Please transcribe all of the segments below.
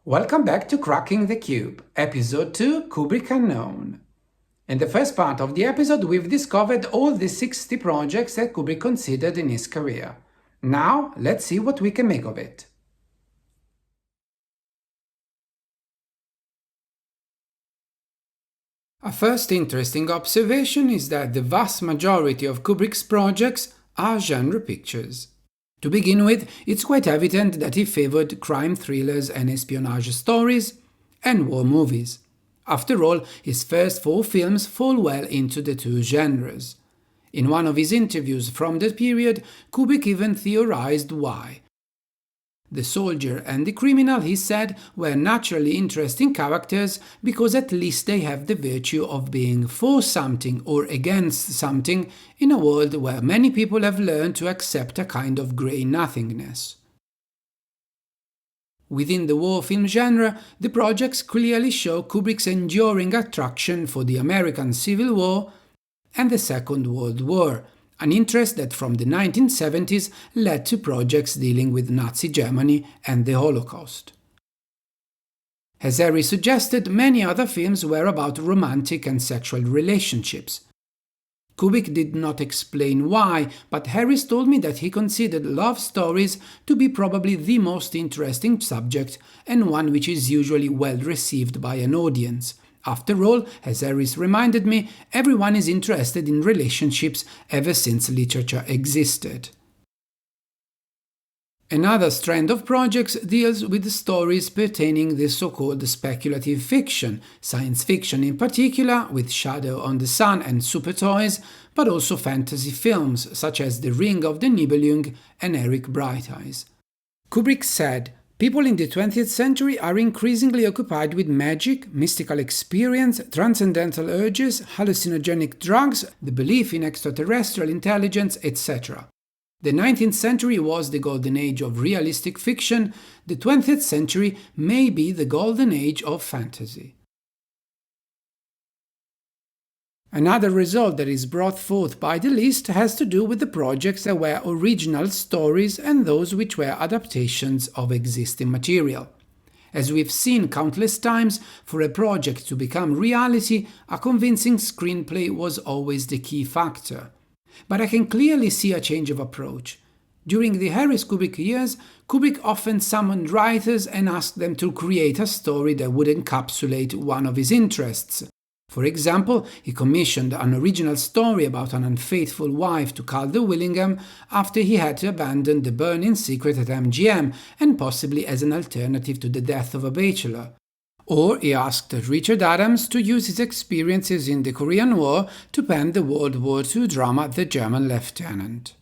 Welcome back to Cracking the Cube, Episode 2, Kubrick Unknown. In the first part of the episode, we've discovered all the 60 projects that Kubrick considered in his career. Now, let's see what we can make of it. A first interesting observation is that the vast majority of Kubrick's projects are genre pictures. To begin with, it's quite evident that he favored crime thrillers and espionage stories, and war movies. After all, his first 4 films fall well into the two genres. In one of his interviews from that period, Kubrick even theorized why. The soldier and the criminal, he said, were naturally interesting characters because at least they have the virtue of being for something or against something in a world where many people have learned to accept a kind of grey nothingness. Within the war film genre, the projects clearly show Kubrick's enduring attraction for the American Civil War and the Second World War, an interest that from the 1970s led to projects dealing with Nazi Germany and the Holocaust. As Harry suggested, many other films were about romantic and sexual relationships. Kubrick did not explain why, but Harris told me that he considered love stories to be probably the most interesting subject and one which is usually well received by an audience. After all, as Harris reminded me, everyone is interested in relationships ever since literature existed. Another strand of projects deals with stories pertaining to the so-called speculative fiction, science fiction in particular, with Shadow on the Sun and Super Toys, but also fantasy films such as The Ring of the Nibelung and Eric Bright Eyes. Kubrick said, "People in the 20th century are increasingly occupied with magic, mystical experience, transcendental urges, hallucinogenic drugs, the belief in extraterrestrial intelligence, etc. The 19th century was the golden age of realistic fiction. The 20th century may be the golden age of fantasy." Another result that is brought forth by the list has to do with the projects that were original stories and those which were adaptations of existing material. As we've seen countless times, for a project to become reality, a convincing screenplay was always the key factor. But I can clearly see a change of approach. During the Harris Kubrick years, Kubrick often summoned writers and asked them to create a story that would encapsulate one of his interests. For example, he commissioned an original story about an unfaithful wife to Calder Willingham after he had to abandon the burning secret at MGM and possibly as an alternative to the death of a bachelor. Or he asked Richard Adams to use his experiences in the Korean War to pen the World War II drama The German Lieutenant.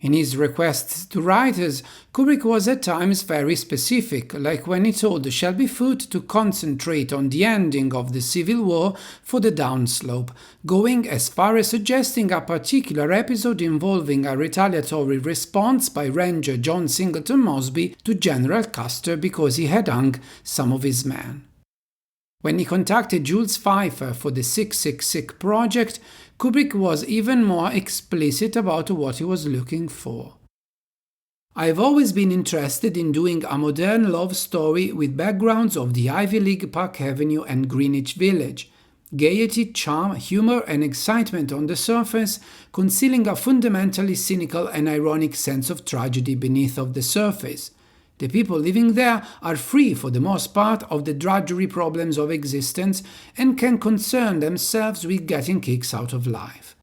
In his requests to writers, Kubrick was at times very specific, like when he told Shelby Foote to concentrate on the ending of the Civil War for the downslope, going as far as suggesting a particular episode involving a retaliatory response by Ranger John Singleton Mosby to General Custer because he had hung some of his men. When he contacted Jules Feiffer for the 666 project, Kubrick was even more explicit about what he was looking for. "I have always been interested in doing a modern love story with backgrounds of the Ivy League, Park Avenue and Greenwich Village. Gaiety, charm, humor and excitement on the surface, concealing a fundamentally cynical and ironic sense of tragedy beneath of the surface. The people living there are free for the most part of the drudgery problems of existence and can concern themselves with getting kicks out of life.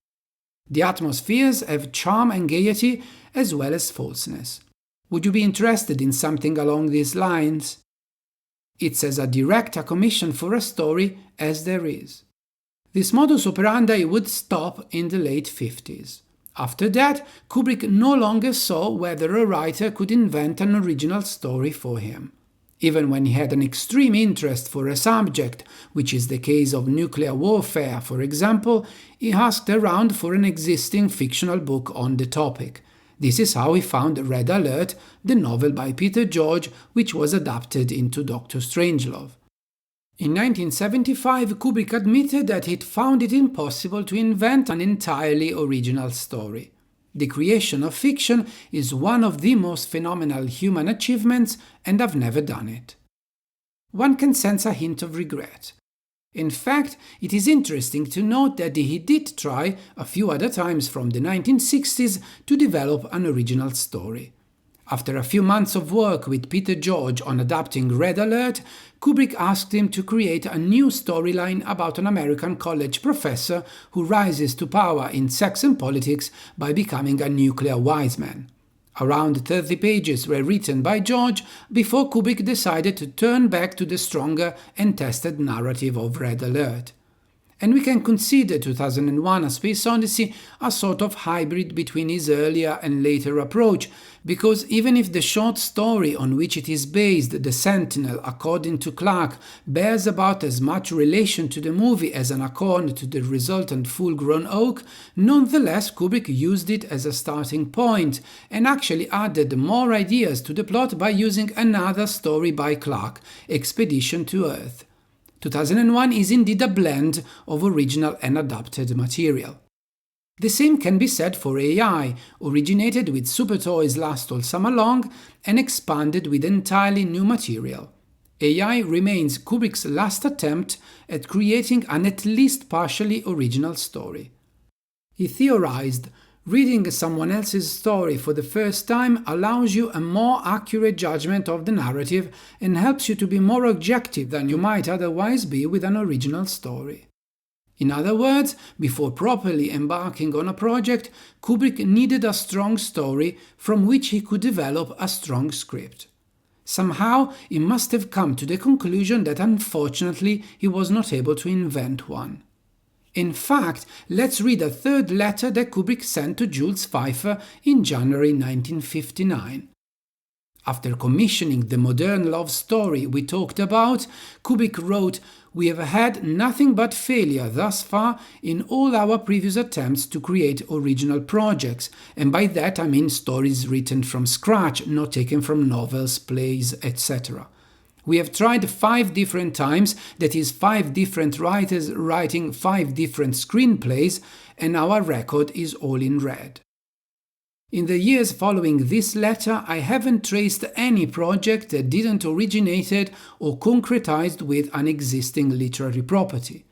The atmospheres have charm and gaiety as well as falseness. Would you be interested in something along these lines?" It's as direct a commission for a story as there is. This modus operandi would stop in the late 50s. After that, Kubrick no longer saw whether a writer could invent an original story for him. Even when he had an extreme interest for a subject, which is the case of nuclear warfare, for example, he asked around for an existing fictional book on the topic. This is how he found Red Alert, the novel by Peter George, which was adapted into Dr. Strangelove. In 1975, Kubrick admitted that he'd found it impossible to invent an entirely original story. The creation of fiction is one of the most phenomenal human achievements, and I've never done it. one can sense a hint of regret. In fact, it is interesting to note that he did try, a few other times from the 1960s, to develop an original story. After a few months of work with Peter George on adapting Red Alert, Kubrick asked him to create a new storyline about an American college professor who rises to power in sex and politics by becoming a nuclear wise man. Around 30 pages were written by George before Kubrick decided to turn back to the stronger and tested narrative of Red Alert. And we can consider 2001: A Space Odyssey a sort of hybrid between his earlier and later approach, because even if the short story on which it is based, The Sentinel, according to Clarke, bears about as much relation to the movie as an acorn to the resultant full-grown oak, nonetheless Kubrick used it as a starting point and actually added more ideas to the plot by using another story by Clarke, Expedition to Earth. 2001 is indeed a blend of original and adapted material. The same can be said for AI, originated with Super Toys Last All Summer Long and expanded with entirely new material. AI remains Kubrick's last attempt at creating an at least partially original story. He theorized, reading someone else's story for the first time allows you a more accurate judgment of the narrative and helps you to be more objective than you might otherwise be with an original story. In other words, before properly embarking on a project, Kubrick needed a strong story from which he could develop a strong script. Somehow, he must have come to the conclusion that unfortunately he was not able to invent one. In fact, let's read a third letter that Kubrick sent to Jules Feiffer in January 1959. After commissioning the modern love story we talked about, Kubrick wrote, "We have had nothing but failure thus far in all our previous attempts to create original projects, and by that I mean stories written from scratch, not taken from novels, plays, etc. We have tried 5 different times, that is 5 different writers writing 5 different screenplays, and our record is all in red." In the years following this letter, I haven't traced any project that didn't originated or concretized with an existing literary property.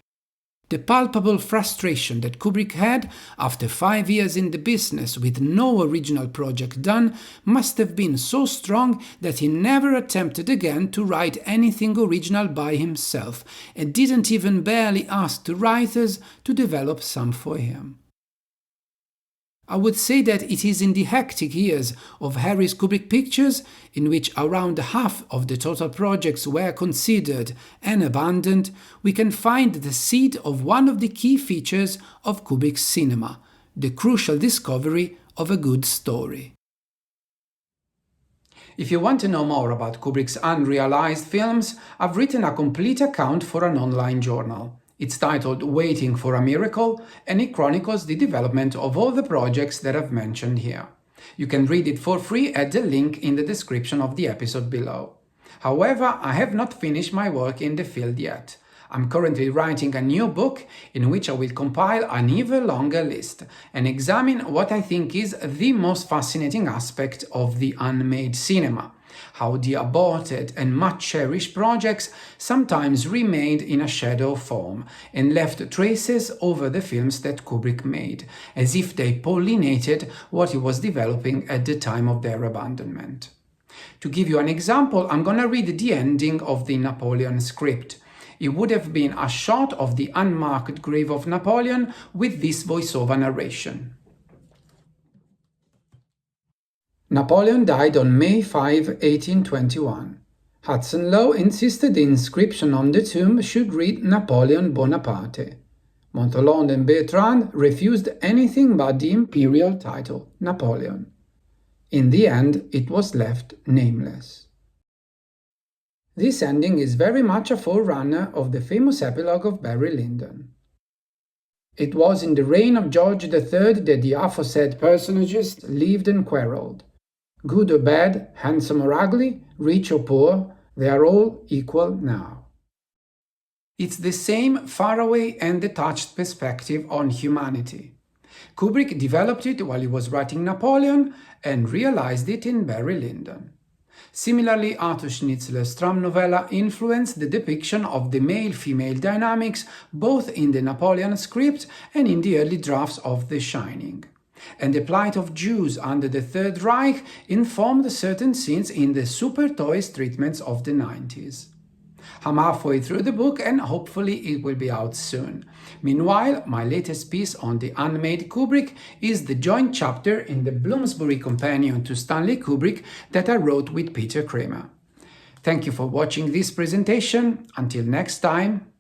The palpable frustration that Kubrick had after 5 years in the business with no original project done must have been so strong that he never attempted again to write anything original by himself and didn't even barely ask the writers to develop some for him. I would say that it is in the hectic years of Harry's Kubrick Pictures, in which around half of the total projects were considered and abandoned, we can find the seed of one of the key features of Kubrick's cinema, the crucial discovery of a good story. If you want to know more about Kubrick's unrealized films, I've written a complete account for an online journal. It's titled Waiting for a Miracle, and it chronicles the development of all the projects that I've mentioned here. You can read it for free at the link in the description of the episode below. However, I have not finished my work in the field yet. I'm currently writing a new book in which I will compile an even longer list and examine what I think is the most fascinating aspect of the unmade cinema. How the aborted and much cherished projects sometimes remained in a shadow form and left traces over the films that Kubrick made, as if they pollinated what he was developing at the time of their abandonment. To give you an example, I'm gonna read the ending of the Napoleon script. It would have been a shot of the unmarked grave of Napoleon with this voiceover narration. Napoleon died on May 5, 1821. Hudson Lowe insisted the inscription on the tomb should read Napoleon Bonaparte. Montholon and Bertrand refused anything but the imperial title, Napoleon. In the end, it was left nameless. This ending is very much a forerunner of the famous epilogue of Barry Lyndon. It was in the reign of George III that the aforesaid personages lived and quarreled. Good or bad, handsome or ugly, rich or poor, they are all equal now. It's the same faraway and detached perspective on humanity. Kubrick developed it while he was writing Napoleon and realized it in Barry Lyndon. Similarly, Arthur Schnitzler's Traumnovelle influenced the depiction of the male-female dynamics both in the Napoleon script and in the early drafts of The Shining. And the plight of Jews under the Third Reich informed certain scenes in the Super Toys treatments of the 90s. I'm halfway through the book and hopefully it will be out soon. Meanwhile, my latest piece on the unmade Kubrick is the joint chapter in the Bloomsbury Companion to Stanley Kubrick that I wrote with Peter Kramer. Thank you for watching this presentation. Until next time.